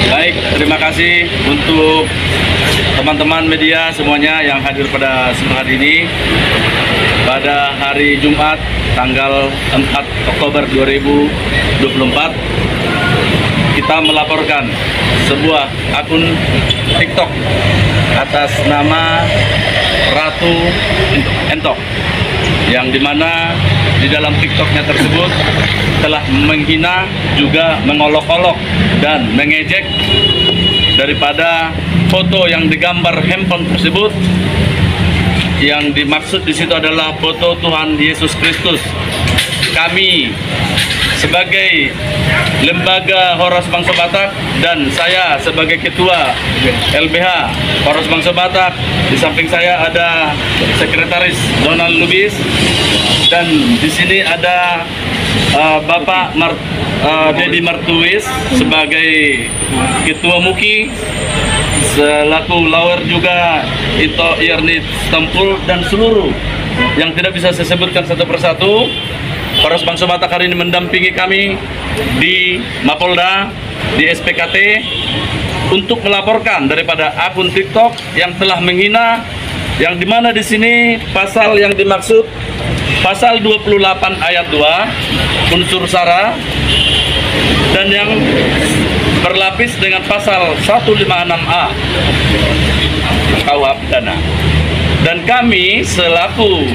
Baik, terima kasih untuk teman-teman media semuanya yang hadir pada siang hari ini. Pada hari Jumat tanggal 4 Oktober 2024 kita melaporkan sebuah akun TikTok atas nama Ratu Entok, yang dimana di dalam TikToknya tersebut telah menghina, juga mengolok-olok dan mengejek daripada foto yang digambar handphone tersebut. Yang dimaksud di situ adalah foto Tuhan Yesus Kristus. Kami sebagai lembaga Horas Bangsa Batak dan saya sebagai ketua LBH Horas Bangsa Batak, di samping saya ada sekretaris Donald Lubis, dan di sini ada Bapak Dedi Martuis sebagai ketua MUKI, selaku lawyer juga Ito Yerni Stempul, dan seluruh yang tidak bisa saya sebutkan satu persatu. Horas Bangsa Batak hari ini mendampingi kami di Mapolda, di SPKT, untuk melaporkan daripada akun TikTok yang telah menghina, yang dimana di sini pasal yang dimaksud pasal 28 ayat 2 unsur sara, dan yang berlapis dengan pasal 156A KUH pidana. Dan kami selaku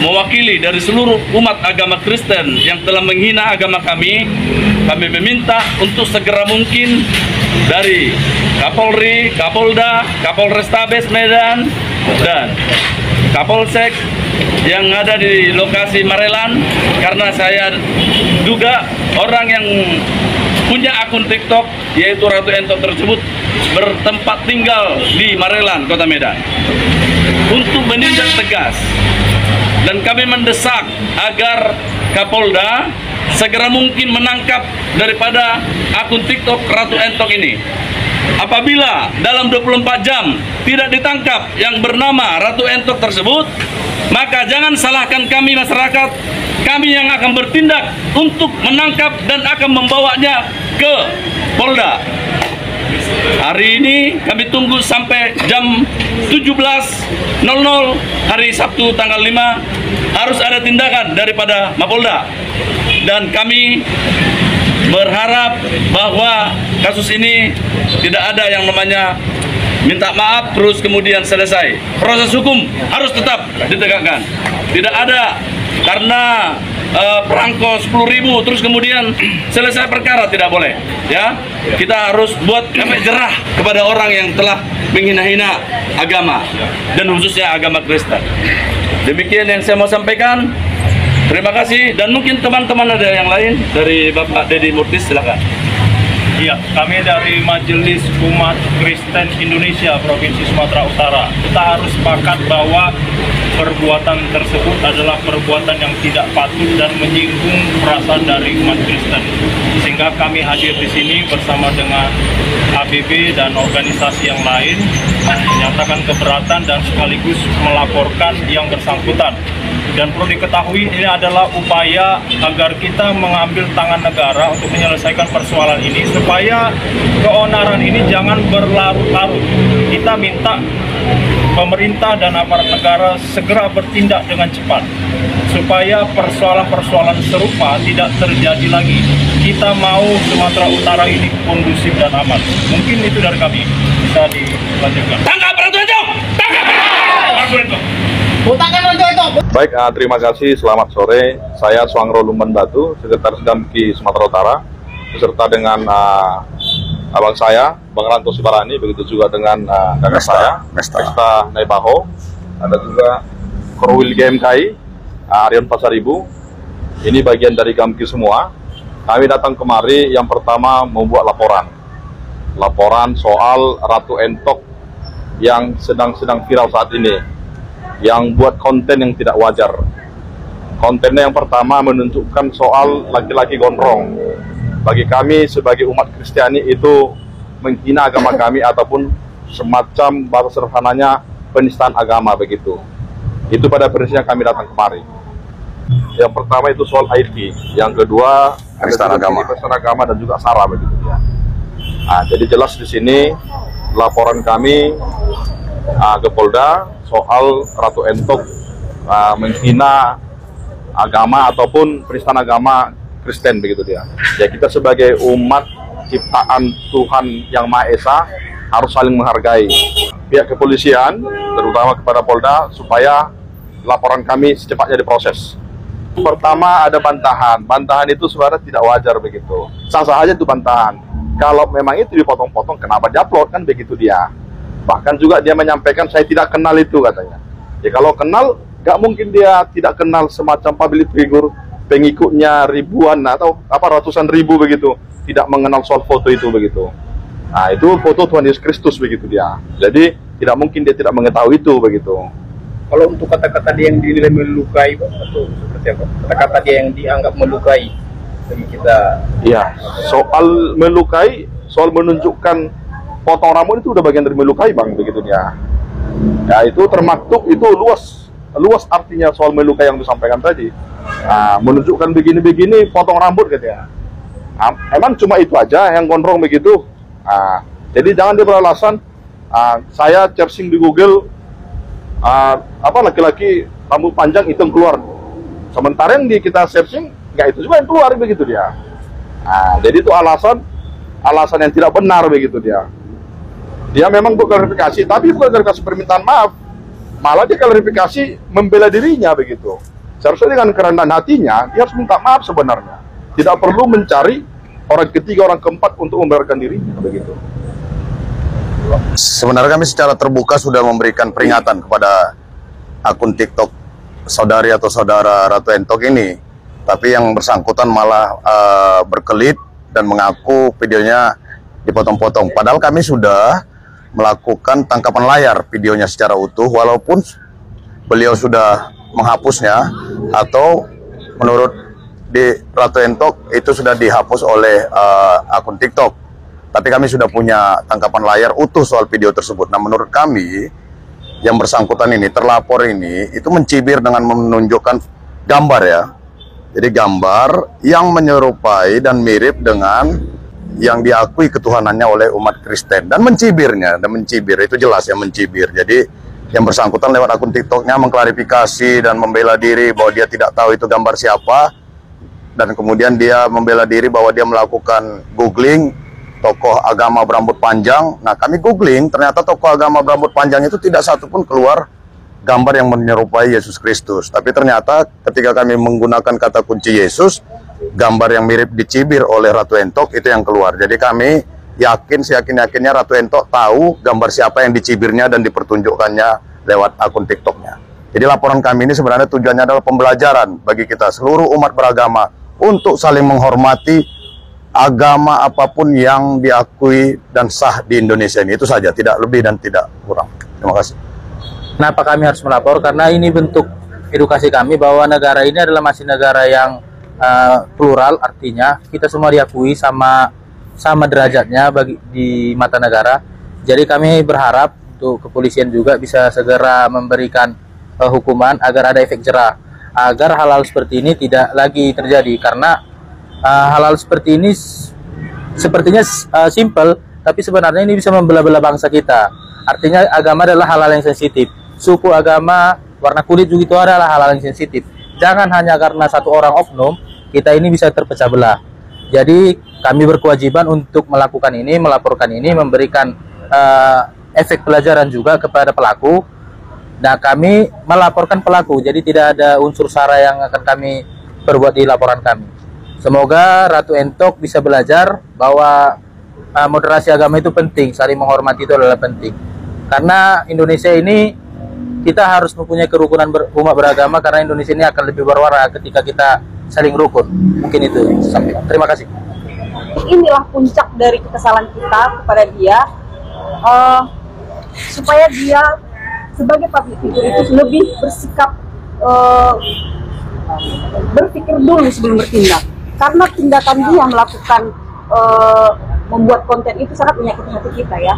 mewakili dari seluruh umat agama Kristen yang telah menghina agama kami meminta untuk segera mungkin dari Kapolri, Kapolda, Kapolrestabes Medan, dan Kapolsek yang ada di lokasi Marelan, karena saya duga orang yang punya akun TikTok yaitu Ratu Entok tersebut bertempat tinggal di Marelan, Kota Medan, untuk menindak tegas. Dan kami mendesak agar Kapolda segera mungkin menangkap daripada akun TikTok Ratu Entok ini. Apabila dalam 24 jam tidak ditangkap yang bernama Ratu Entok tersebut, maka jangan salahkan kami masyarakat. Kami yang akan bertindak untuk menangkap dan akan membawanya ke Polda. Hari ini kami tunggu sampai jam 17.00 hari Sabtu tanggal 5 harus ada tindakan daripada Mapolda. Dan kami berharap bahwa kasus ini tidak ada yang namanya minta maaf terus kemudian selesai. Proses hukum harus tetap ditegakkan. Tidak ada karena perangko 10.000 terus kemudian selesai perkara, tidak boleh. Ya, kita harus buat efek jerah kepada orang yang telah menghina-hina agama dan khususnya agama Kristen. Demikian yang saya mau sampaikan. Terima kasih, dan mungkin teman-teman ada yang lain dari Bapak Dedi Murtis, silakan. Iya, kami dari Majelis Umat Kristen Indonesia Provinsi Sumatera Utara, kita harus sepakat bahwa perbuatan tersebut adalah perbuatan yang tidak patut dan menyinggung perasaan dari umat Kristen. Sehingga kami hadir di sini bersama dengan ABB dan organisasi yang lain menyatakan keberatan dan sekaligus melaporkan yang bersangkutan. Dan perlu diketahui, ini adalah upaya agar kita mengambil tangan negara untuk menyelesaikan persoalan ini, supaya keonaran ini jangan berlarut-larut. Kita minta pemerintah dan aparat negara segera bertindak dengan cepat, supaya persoalan-persoalan serupa tidak terjadi lagi. Kita mau Sumatera Utara ini kondusif dan aman. Mungkin itu dari kami. Bisa dilanjutkan. Tangkap Ratu Entok! Tangkap Ratu Entok! Baik, terima kasih. Selamat sore. Saya Suangro Lumban Batu, Sekretaris Damki Sumatera Utara, beserta dengan abang saya, Bang Ranto Sibarani, begitu juga dengan kakak saya, Mesta Naibaho, ada juga Korwil GMKI, Aryan Pasaribu. Ini bagian dari Gamki semua. Kami datang kemari yang pertama membuat laporan soal Ratu Entok yang sedang viral saat ini, yang buat konten yang tidak wajar. Kontennya yang pertama menunjukkan soal laki-laki gondrong. Bagi kami sebagai umat Kristiani itu menghina agama kami, ataupun semacam bahasa sederhananya penistaan agama begitu. Itu pada prinsipnya kami datang kemari. Yang pertama itu soal IT, yang kedua penistaan agama dan juga SARA begitu ya. Jadi jelas di sini laporan kami ke Polda soal Ratu Entok menghina agama ataupun penistaan agama Kristen begitu dia. Ya kita sebagai umat ciptaan Tuhan yang Maha Esa harus saling menghargai. Pihak kepolisian terutama kepada Polda supaya laporan kami secepatnya diproses. Pertama ada bantahan itu sebenarnya tidak wajar begitu. Sah-sah aja itu bantahan. Kalau memang itu dipotong-potong, kenapa diupload kan begitu dia. Bahkan juga dia menyampaikan saya tidak kenal itu katanya. Ya kalau kenal, gak mungkin dia tidak kenal semacam public figure, pengikutnya ribuan atau ratusan ribu begitu, tidak mengenal soal foto itu begitu. Nah itu foto Tuhan Yesus Kristus begitu dia. Jadi tidak mungkin dia tidak mengetahui itu begitu. Kalau untuk kata-kata dia yang dinilai melukai, atau seperti apa? Kata-kata dia yang dianggap melukai bagi kita. Iya, soal melukai, soal menunjukkan potong rambut itu udah bagian dari melukai bang, begitu dia. Ya itu termaktub, itu luas artinya soal melukai yang disampaikan tadi. Nah, menunjukkan begini-begini, potong rambut katanya. Nah, emang cuma itu aja yang gondrong begitu. Nah, jadi jangan dia beralasan saya searching di Google laki-laki rambut panjang hitam keluar. Sementara yang kita searching nggak itu juga yang keluar begitu dia. Nah, jadi itu alasan yang tidak benar begitu dia. Dia memang berklarifikasi, tapi bukan klarifikasi permintaan maaf, malah dia klarifikasi membela dirinya begitu. Seharusnya dengan kerendahan hatinya dia harus minta maaf sebenarnya. Tidak perlu mencari orang ketiga, orang keempat untuk membenarkan dirinya begitu. Sebenarnya kami secara terbuka sudah memberikan peringatan kepada akun TikTok saudari atau saudara Ratu Entok ini, tapi yang bersangkutan malah berkelit dan mengaku videonya dipotong-potong. Padahal kami sudah melakukan tangkapan layar videonya secara utuh, walaupun beliau sudah menghapusnya atau menurut di Ratu Entok itu sudah dihapus oleh akun TikTok. Tapi kami sudah punya tangkapan layar utuh soal video tersebut. Nah, menurut kami yang bersangkutan ini, terlapor ini, itu mencibir dengan menunjukkan gambar ya. Jadi gambar yang menyerupai dan mirip dengan yang diakui ketuhanannya oleh umat Kristen. Dan mencibirnya, itu jelas ya mencibir. Jadi yang bersangkutan lewat akun TikToknya mengklarifikasi dan membela diri bahwa dia tidak tahu itu gambar siapa. Dan kemudian dia membela diri bahwa dia melakukan googling tokoh agama berambut panjang. Nah, kami googling, ternyata tokoh agama berambut panjang itu tidak satu pun keluar gambar yang menyerupai Yesus Kristus. Tapi ternyata ketika kami menggunakan kata kunci Yesus, gambar yang mirip dicibir oleh Ratu Entok itu yang keluar. Jadi kami yakin, seyakin-yakinnya Ratu Entok tahu gambar siapa yang dicibirnya dan dipertunjukkannya lewat akun TikToknya. Jadi laporan kami ini sebenarnya tujuannya adalah pembelajaran bagi kita seluruh umat beragama untuk saling menghormati agama apapun yang diakui dan sah di Indonesia ini. Itu saja, tidak lebih dan tidak kurang. Terima kasih. Kenapa kami harus melapor? Karena ini bentuk edukasi kami bahwa negara ini adalah masih negara yang plural, artinya kita semua diakui sama derajatnya di mata negara. Jadi kami berharap untuk kepolisian juga bisa segera memberikan hukuman agar ada efek jera, agar hal-hal seperti ini tidak lagi terjadi. Karena hal-hal seperti ini sepertinya simple, tapi sebenarnya ini bisa membelah-belah bangsa kita. Artinya agama adalah hal-hal yang sensitif. Suku, agama, warna kulit juga itu adalah hal-hal yang sensitif. Jangan hanya karena satu orang oknum, kita ini bisa terpecah belah. Jadi kami berkewajiban untuk melakukan ini, melaporkan ini, memberikan efek pelajaran juga kepada pelaku. Nah, kami melaporkan pelaku, jadi tidak ada unsur sara yang akan kami perbuat di laporan kami. Semoga Ratu Entok bisa belajar bahwa moderasi agama itu penting, saling menghormati itu adalah penting. Karena Indonesia ini kita harus mempunyai kerukunan umat beragama, karena Indonesia ini akan lebih berwarna ketika kita saling rukun. Mungkin itu sampai. Terima kasih. Inilah puncak dari kekesalan kita kepada dia, supaya dia sebagai public figure itu lebih bersikap, berpikir dulu sebelum bertindak. Karena tindakan dia melakukan membuat konten itu sangat menyakiti hati kita ya.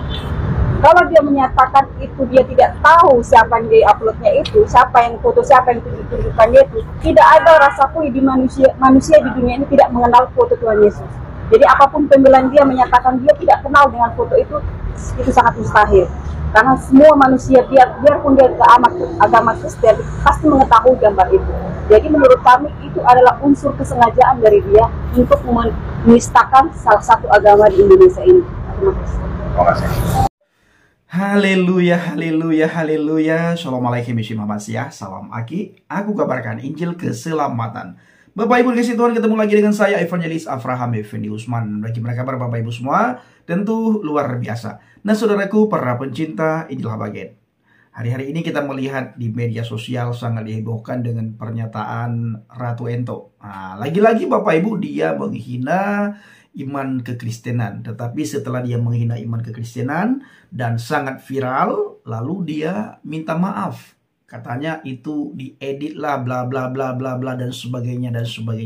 Kalau dia menyatakan itu dia tidak tahu siapa yang di-uploadnya itu, siapa yang foto, siapa yang tunjukkannya itu, tidak ada rasa pun di manusia di dunia ini tidak mengenal foto Tuhan Yesus. Jadi apapun pembelaan dia menyatakan dia tidak kenal dengan foto itu sangat mustahil. Karena semua manusia biarpun dia ke agama Kristen pasti mengetahui gambar itu. Jadi menurut kami itu adalah unsur kesengajaan dari dia untuk menistakan salah satu agama di Indonesia ini. Terima kasih. Terima kasih. Haleluya, haleluya, haleluya. Assalamualaikum warahmatullahi wabarakatuh. Salam Aki. Aku kabarkan Injil keselamatan. Bapak Ibu dikasih Tuhan, ketemu lagi dengan saya Evangelis Avraham Effendi Usman. Bagi mereka Bapak Ibu semua, tentu luar biasa. Nah saudaraku, para pencinta Injil Habagen, hari-hari ini kita melihat di media sosial sangat dihebohkan dengan pernyataan Ratu Ento. Nah, lagi-lagi Bapak Ibu dia menghina iman kekristenan. Tetapi setelah dia menghina iman kekristenan dan sangat viral, lalu dia minta maaf. Katanya itu diedit lah, bla bla bla bla bla dan sebagainya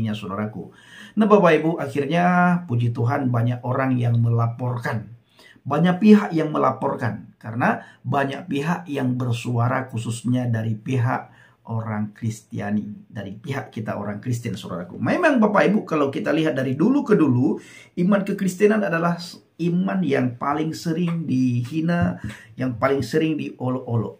saudaraku. Nah Bapak Ibu, akhirnya puji Tuhan banyak orang yang melaporkan. Banyak pihak yang melaporkan. Karena banyak pihak yang bersuara khususnya dari pihak orang Kristiani. Dari pihak kita orang Kristen saudaraku. Memang Bapak Ibu kalau kita lihat dari dulu ke dulu, iman kekristenan adalah iman yang paling sering dihina, yang paling sering diolok-olok.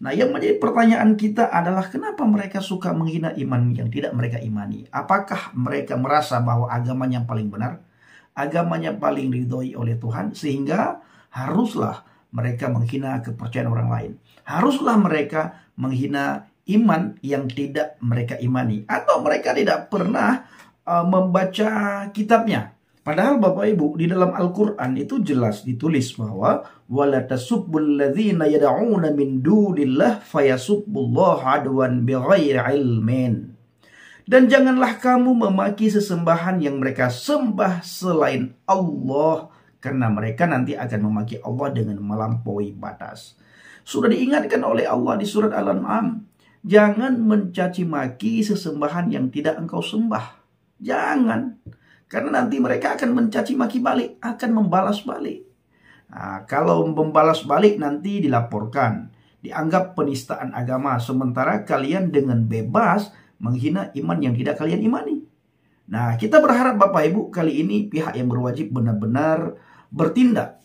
Nah, yang menjadi pertanyaan kita adalah kenapa mereka suka menghina iman yang tidak mereka imani? Apakah mereka merasa bahwa agamanya yang paling benar? Agamanya paling diridhoi oleh Tuhan? Sehingga haruslah mereka menghina kepercayaan orang lain. Haruslah mereka menghina iman yang tidak mereka imani. Atau mereka tidak pernah membaca kitabnya. Padahal Bapak Ibu di dalam Al-Quran itu jelas ditulis bahwa wala tasubbul ladzina yad'una min dunillah fayasubbullaha adwan bighairi ilmin. Dan janganlah kamu memaki sesembahan yang mereka sembah selain Allah, karena mereka nanti akan memaki Allah dengan melampaui batas. Sudah diingatkan oleh Allah di surat Al-An'am, jangan mencaci maki sesembahan yang tidak engkau sembah. Jangan. Karena nanti mereka akan mencaci maki balik, akan membalas balik. Nah, kalau membalas balik nanti dilaporkan, dianggap penistaan agama. Sementara kalian dengan bebas menghina iman yang tidak kalian imani. Nah, kita berharap Bapak Ibu kali ini pihak yang berwajib benar-benar bertindak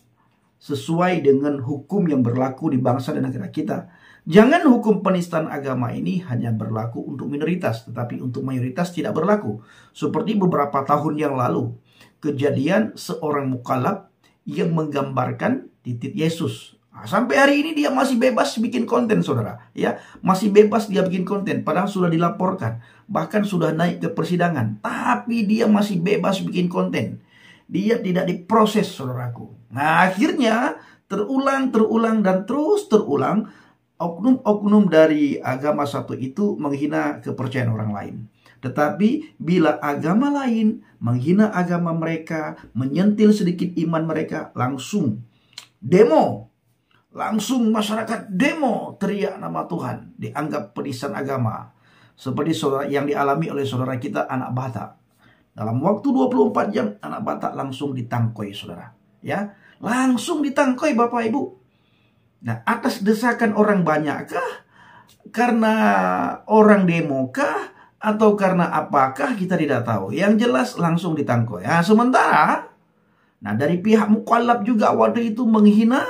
sesuai dengan hukum yang berlaku di bangsa dan negara kita. Jangan hukum penistaan agama ini hanya berlaku untuk minoritas, tetapi untuk mayoritas tidak berlaku. Seperti beberapa tahun yang lalu, kejadian seorang mukallaf yang menggambarkan titik Yesus. Nah, sampai hari ini dia masih bebas bikin konten, saudara. Ya, masih bebas dia bikin konten, padahal sudah dilaporkan, bahkan sudah naik ke persidangan. Tapi dia masih bebas bikin konten. Dia tidak diproses, saudaraku. Nah, akhirnya terulang dan terus terulang. Oknum-oknum dari agama satu itu menghina kepercayaan orang lain. Tetapi bila agama lain menghina agama mereka, menyentil sedikit iman mereka, langsung demo. Langsung masyarakat demo, teriak nama Tuhan, dianggap penistaan agama. Seperti yang dialami oleh saudara kita anak Batak. Dalam waktu 24 jam anak Batak langsung ditangkoi, saudara. Ya, langsung ditangkoi Bapak Ibu. Nah, atas desakan orang banyakkah? Karena orang demo kah? Atau karena apakah? Kita tidak tahu. Yang jelas langsung ditangkap. Nah, sementara, dari pihak mukallaf juga waktu itu menghina,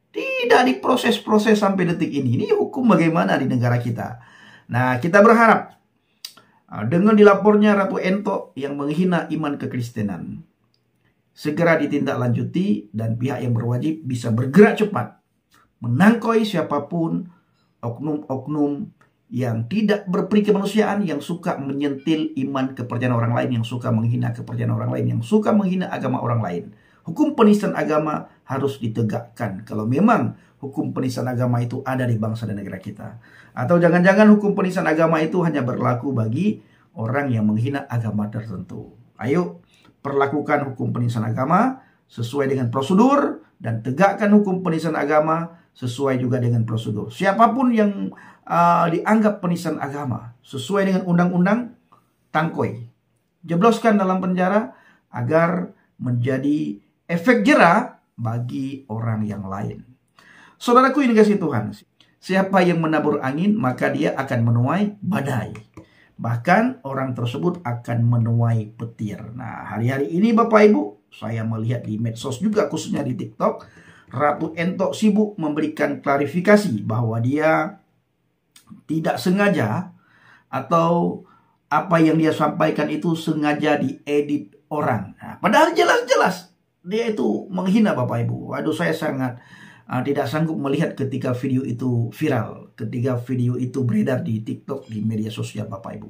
tidak diproses-proses sampai detik ini. Ini hukum bagaimana di negara kita? Nah, kita berharap dengan dilapornya Ratu Ento yang menghina iman kekristenan, segera ditindaklanjuti dan pihak yang berwajib bisa bergerak cepat menangkoi siapapun oknum-oknum yang tidak berperi kemanusiaan, yang suka menyentil iman kepercayaan orang lain, yang suka menghina kepercayaan orang lain, yang suka menghina agama orang lain. Hukum penistaan agama harus ditegakkan kalau memang hukum penistaan agama itu ada di bangsa dan negara kita. Atau jangan-jangan hukum penistaan agama itu hanya berlaku bagi orang yang menghina agama tertentu. Ayo, perlakukan hukum penistaan agama sesuai dengan prosedur dan tegakkan hukum penistaan agama sesuai juga dengan prosedur. Siapapun yang dianggap penistaan agama sesuai dengan undang-undang, tangkoi, jebloskan dalam penjara agar menjadi efek jera bagi orang yang lain. Saudaraku ini kasih Tuhan, siapa yang menabur angin maka dia akan menuai badai. Bahkan orang tersebut akan menuai petir. Nah, hari-hari ini Bapak Ibu, saya melihat di medsos juga, khususnya di TikTok, Ratu Entok sibuk memberikan klarifikasi bahwa dia tidak sengaja, atau apa yang dia sampaikan itu sengaja diedit orang. Nah, padahal jelas-jelas dia itu menghina Bapak Ibu. Waduh, saya sangat tidak sanggup melihat ketika video itu viral, ketika video itu beredar di TikTok, di media sosial Bapak Ibu.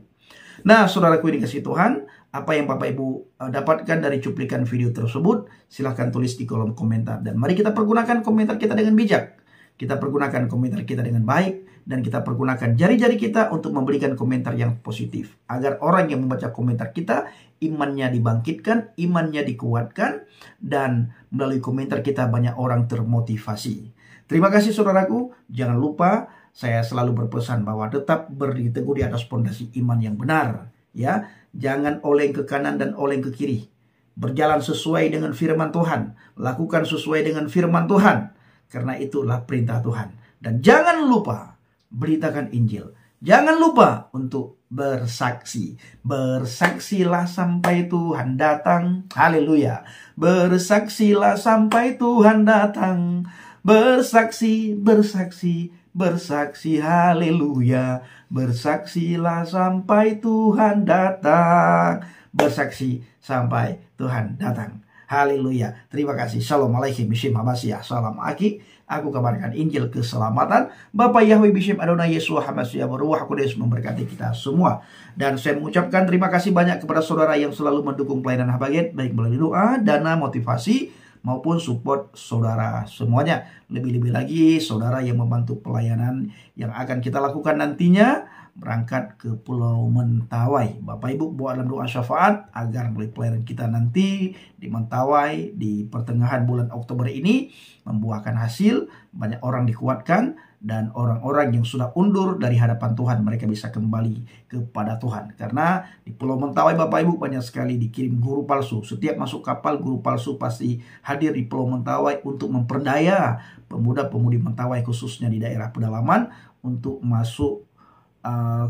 Nah, saudaraku yang dikasihi Tuhan, apa yang Bapak Ibu dapatkan dari cuplikan video tersebut, silahkan tulis di kolom komentar. Dan mari kita pergunakan komentar kita dengan bijak. Kita pergunakan komentar kita dengan baik, dan kita pergunakan jari-jari kita untuk memberikan komentar yang positif. Agar orang yang membaca komentar kita, imannya dibangkitkan, imannya dikuatkan, dan melalui komentar kita banyak orang termotivasi. Terima kasih saudaraku, jangan lupa saya selalu berpesan bahwa tetap berdiri teguh di atas fondasi iman yang benar. Ya, jangan oleng ke kanan dan oleng ke kiri. Berjalan sesuai dengan firman Tuhan, lakukan sesuai dengan firman Tuhan. Karena itulah perintah Tuhan. Dan jangan lupa beritakan Injil. Jangan lupa untuk bersaksi. Bersaksilah sampai Tuhan datang. Haleluya. Bersaksilah sampai Tuhan datang. Bersaksi, bersaksi, bersaksi. Haleluya. Bersaksilah sampai Tuhan datang. Bersaksi sampai Tuhan datang. Haleluya. Terima kasih. Shalom alaikum bishim Hamasiyah. Salam aki. Aku kabarkan Injil keselamatan. Bapak Yahweh bishim Adonai Yeshua Hamasiyah Beruah Kudus memberkati kita semua. Dan saya mengucapkan terima kasih banyak kepada saudara yang selalu mendukung pelayanan Habaget, baik melalui doa, dana, motivasi, maupun support saudara semuanya. Lebih-lebih lagi saudara yang membantu pelayanan yang akan kita lakukan nantinya, berangkat ke Pulau Mentawai. Bapak Ibu buat dalam doa syafaat agar melalui pelayanan kita nanti di Mentawai di pertengahan bulan Oktober ini membuahkan hasil, banyak orang dikuatkan, dan orang-orang yang sudah undur dari hadapan Tuhan mereka bisa kembali kepada Tuhan. Karena di Pulau Mentawai Bapak Ibu banyak sekali dikirim guru palsu. Setiap masuk kapal guru palsu pasti hadir di Pulau Mentawai untuk memperdaya pemuda-pemudi Mentawai khususnya di daerah pedalaman untuk masuk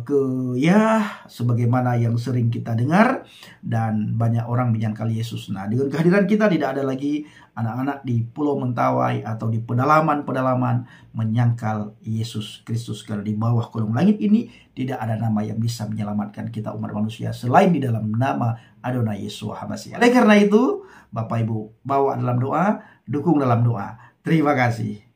ke sebagaimana yang sering kita dengar, dan banyak orang menyangkal Yesus. Nah, dengan kehadiran kita tidak ada lagi anak-anak di Pulau Mentawai atau di pedalaman-pedalaman menyangkal Yesus Kristus, karena di bawah kolong langit ini tidak ada nama yang bisa menyelamatkan kita umat manusia selain di dalam nama Adonai Yeshua Hamasiyah. Oleh karena itu, Bapak Ibu bawa dalam doa, dukung dalam doa. Terima kasih.